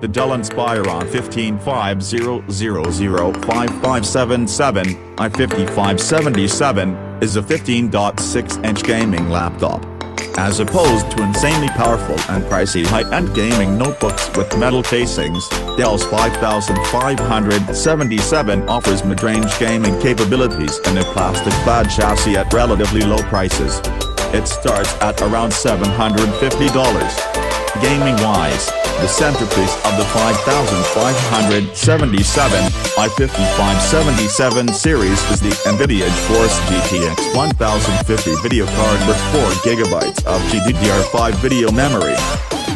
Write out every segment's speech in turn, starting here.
The Dell Inspiron 155005577 i5577 is a 15.6-inch gaming laptop. As opposed to insanely powerful and pricey high-end gaming notebooks with metal casings, Dell's 5577 offers mid-range gaming capabilities in a plastic clad chassis at relatively low prices. It starts at around $750. Gaming-wise, the centerpiece of the 5577 i5577 series is the nvidia GeForce GTX 1050 video card with 4GB of GDDR5 video memory.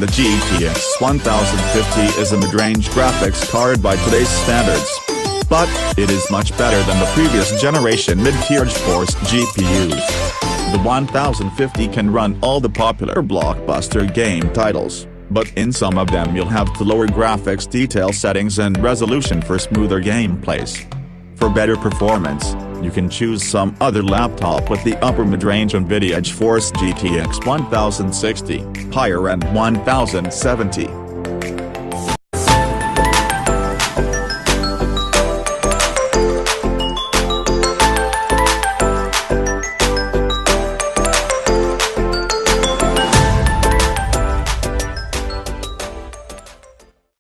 The GTX 1050 is a mid-range graphics card by today's standards, but it is much better than the previous generation mid-tier GeForce GPUs. The 1050 can run all the popular blockbuster game titles, but in some of them you'll have to lower graphics detail settings and resolution for smoother gameplays. For better performance, you can choose some other laptop with the upper mid-range nvidia GeForce GTX 1060, higher end 1070.